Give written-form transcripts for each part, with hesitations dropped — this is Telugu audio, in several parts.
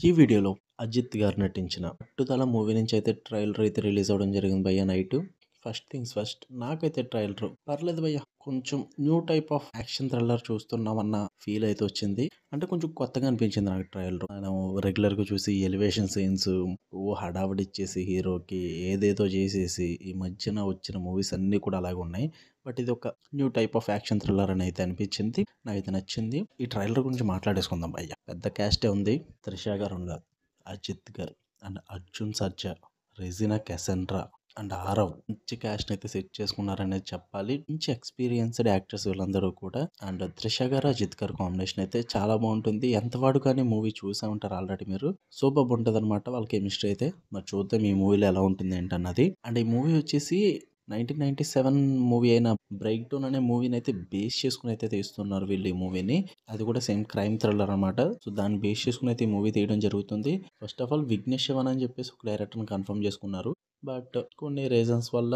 ఈ వీడియోలో అజిత్ గారు నటించిన 'పట్టుదల' మూవీ నుంచి అయితే ట్రైలర్ అయితే రిలీజ్ అవ్వడం జరిగింది భయ్య నైట్. ఫస్ట్ థింగ్స్ ఫస్ట్ నాకైతే ట్రైలర్ పర్లేదు భయ్య. కొంచెం new type of action thriller చూస్తున్నామన్న ఫీల్ అయితే వచ్చింది. అంటే కొంచెం కొత్తగా అనిపించింది నాకు ట్రైలర్. మనం రెగ్యులర్గా చూసి ఎలివేషన్ సీన్స్ హడావిడి ఇచ్చేసి హీరోకి ఏదేదో చేసేసి ఈ మధ్యన వచ్చిన మూవీస్ అన్నీ కూడా అలాగే ఉన్నాయి. బట్ ఇది ఒక new type of action thriller అని అయితే అనిపించింది. నాకైతే నచ్చింది. ఈ ట్రైలర్ గురించి మాట్లాడేసుకుందాం భయ్య. పెద్ద క్యాస్టే ఉంది. త్రిష గారు ఉన్నారు, అజిత్ గారు అండ్ అర్జున్ సర్జా, రెజినా కెసెండ్రా అండ్ ఆరవ్. మంచి క్యాస్ట్ అయితే సెట్ చేసుకున్నారనేది చెప్పాలి. మంచి ఎక్స్పీరియన్స్డ్ యాక్టర్స్ వీళ్ళందరూ కూడా. అండ్ త్రిష గారు అజిత్ గారు కాంబినేషన్ అయితే చాలా బాగుంటుంది. ఎంతవాడు కానీ మూవీ చూసే ఉంటారు ఆల్రెడీ మీరు. సూపర్ ఉంటుంది అనమాట వాళ్ళ కెమిస్ట్రీ అయితే. మరి చూద్దాం ఈ మూవీలో ఎలా ఉంటుంది ఏంటన్నది. అండ్ ఈ మూవీ వచ్చేసి 1997 మూవీ అయిన బ్రేక్ డౌన్ అనే మూవీని అయితే బేస్ చేసుకుని అయితే తీస్తున్నారు వీళ్ళు ఈ మూవీని. అది కూడా సేమ్ క్రైమ్ థ్రిల్లర్ అనమాట. సో దాన్ని బేస్ చేసుకుని అయితే ఈ మూవీ తీయడం జరుగుతుంది. First of all Vignesh Shivan అని చెప్పేసి ఒక డైరెక్టర్ని కన్ఫర్మ్ చేసుకున్నారు. బట్ కొన్ని రీజన్స్ వల్ల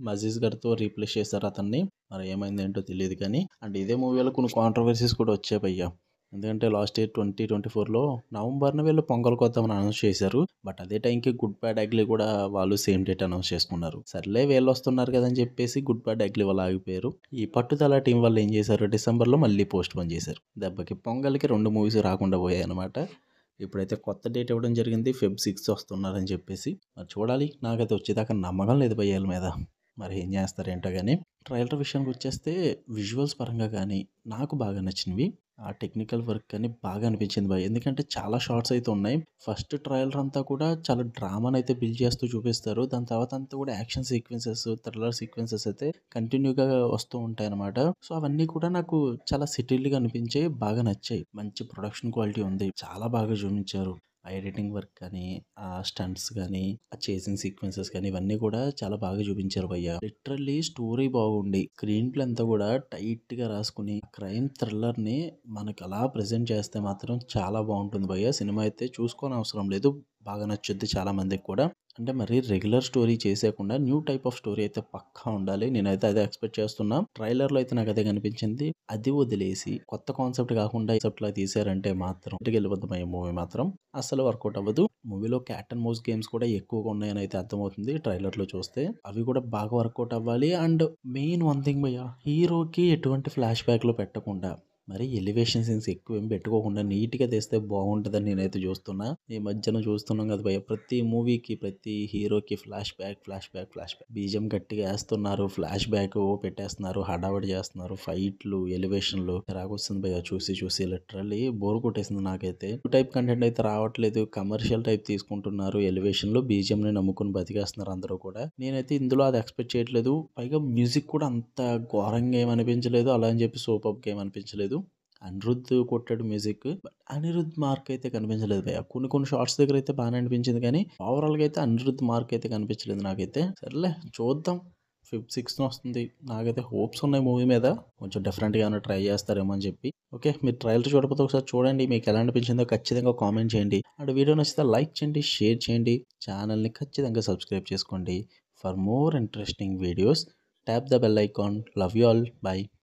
మజీజ్ గారితో రీప్లేస్ చేశారు అతన్ని. మరి ఏమైంది ఏంటో తెలియదు కానీ. అండ్ ఇదే మూవీలో కొన్ని కాంట్రవర్సీస్ కూడా వచ్చాయి భయ్యా. ఎందుకంటే లాస్ట్ ఇయర్ 2024లో నవంబర్న వీళ్ళు పొంగల్ కొద్దామని అనౌన్స్ చేశారు. బట్ అదే టైంకి గుడ్ బ్యాడ్ అగ్లీ కూడా వాళ్ళు సేమ్ డేట్ అనౌన్స్ చేసుకున్నారు. సర్లే వీళ్ళు వస్తున్నారు కదా అని చెప్పేసి గుడ్ బ్యాడ్ అగ్లీ వాళ్ళు ఆగిపోయారు. ఈ పట్టుదల టీం వాళ్ళు ఏం చేశారు, డిసెంబర్లో మళ్ళీ పోస్ట్ పోన్ చేశారు. దెబ్బకి పొంగల్కి 2 మూవీస్ రాకుండా పోయాయి అనమాట. ఇప్పుడైతే కొత్త డేట్ ఇవ్వడం జరిగింది. Feb 6 వస్తున్నారని చెప్పేసి. మరి చూడాలి. నాకైతే వచ్చేదాకా నమ్మకం లేదు భయ్యాల మీద. మరి ఏం చేస్తారు ఏంటో కానీ. ట్రైలర్ విషయానికి వచ్చేస్తే విజువల్స్ పరంగా కానీ నాకు బాగా నచ్చినవి. ఆ టెక్నికల్ వర్క్ కానీ బాగా అనిపించింది భయ్. ఎందుకంటే చాలా షార్ట్స్ అయితే ఉన్నాయి. ఫస్ట్ ట్రైలర్ అంతా కూడా చాలా డ్రామాని అయితే బిల్డ్ చేస్తూ చూపిస్తారు. దాని తర్వాత అంతా కూడా యాక్షన్ సీక్వెన్సెస్, థ్రిల్లర్ సీక్వెన్సెస్ అయితే కంటిన్యూగా వస్తూ ఉంటాయి అనమాట. సో అవన్నీ కూడా నాకు చాలా సెటిల్డ్గా అనిపించాయి, బాగా నచ్చాయి. మంచి ప్రొడక్షన్ క్వాలిటీ ఉంది, చాలా బాగా చూపించారు. ఆ ఎడిటింగ్ వర్క్ కానీ, ఆ స్టంట్స్ కానీ, ఆ చేసింగ్ సీక్వెన్సెస్ కానీ ఇవన్నీ కూడా చాలా బాగా చూపించారు భయ్య. లిటరల్లీ స్టోరీ బాగుండి స్క్రీన్ ప్లే అంతా కూడా టైట్ గా రాసుకుని క్రైమ్ థ్రిల్లర్ ని మనకి అలా ప్రెజెంట్ చేస్తే మాత్రం చాలా బాగుంటుంది భయ్య. సినిమా అయితే చూసుకోని అవసరం లేదు, బాగా నచ్చుద్ది చాలా మందికి కూడా. అంటే మరి రెగ్యులర్ స్టోరీ చేసేయకుండా న్యూ టైప్ ఆఫ్ స్టోరీ అయితే పక్కా ఉండాలి. నేనైతే అదే ఎక్స్పెక్ట్ చేస్తున్నా. ట్రైలర్ లో అయితే నాకు అదే కనిపించింది. అది వదిలేసి కొత్త కాన్సెప్ట్ కాకుండా కాన్సెప్ట్ లా తీసారంటే మాత్రం ఇంటికి వెళ్ళిపోతాం. ఈ మూవీ మాత్రం అస్సలు వర్కౌట్ అవ్వదు. మూవీలో క్యాట్ అండ్ మౌస్ గేమ్స్ కూడా ఎక్కువగా ఉన్నాయని అయితే అర్థమవుతుంది ట్రైలర్ లో చూస్తే. అవి కూడా బాగా వర్కౌట్ అవ్వాలి. అండ్ మెయిన్ వన్ థింగ్ భయ్య, హీరోకి ఎటువంటి ఫ్లాష్ బ్యాక్ లో పెట్టకుండా మరి ఎలివేషన్ సీన్స్ ఎక్కువ ఏం పెట్టుకోకుండా నీట్గా తెస్తే బాగుంటుందని నేనైతే చూస్తున్నా. ఈ మధ్యన చూస్తున్నాం కదా భయ్య, ప్రతి మూవీకి ప్రతి హీరోకి ఫ్లాష్ బ్యాక్ బీజం గట్టిగా వేస్తున్నారు, ఫ్లాష్ బ్యాక్ పెట్టేస్తున్నారు, హడావడి చేస్తున్నారు, ఫైట్లు, ఎలివేషన్లు రాకొస్తుంది భయ్య. చూసి లిటరల్లీ బోర్ కొట్టేసింది నాకైతే. టైప్ కంటెంట్ అయితే రావట్లేదు, కమర్షియల్ టైప్ తీసుకుంటున్నారు. ఎలివేషన్ లో బీజిఎం ని నమ్ముకుని బతికేస్తున్నారు అందరూ కూడా. నేనైతే ఇందులో అది ఎక్స్పెక్ట్ చేయట్లేదు. పైగా మ్యూజిక్ కూడా అంత ఘోరంగా ఏం అనిపించలేదు, అలా అని చెప్పి సూపర్ గా ఏం అనిపించలేదు. అనిరుద్ధ్ కొట్టాడు మ్యూజిక్, అనిరుద్ధ్ మార్క్ అయితే కనిపించలేదు భయ్య. కొన్ని షార్ట్స్ దగ్గర అయితే బాగానే అనిపించింది కానీ ఓవరాల్ గా అయితే అనిరుద్ధ్ మార్క్ అయితే కనిపించలేదు నాకైతే. సర్లే చూద్దాం. Feb 6 వస్తుంది. నాకైతే హోప్స్ ఉన్నాయి మూవీ మీద. కొంచెం డిఫరెంట్గా ఏమైనా ట్రై చేస్తారేమో అని చెప్పి. ఓకే, మీరు ట్రైలర్ చూడకపోతే ఒకసారి చూడండి. మీకు ఎలా అనిపించిందో ఖచ్చితంగా కామెంట్ చేయండి. అండ్ వీడియో నచ్చితే లైక్ చేయండి, షేర్ చేయండి. ఛానల్ని ఖచ్చితంగా సబ్స్క్రైబ్ చేసుకోండి. For more interesting videos tap the bell icon. Love you all. By.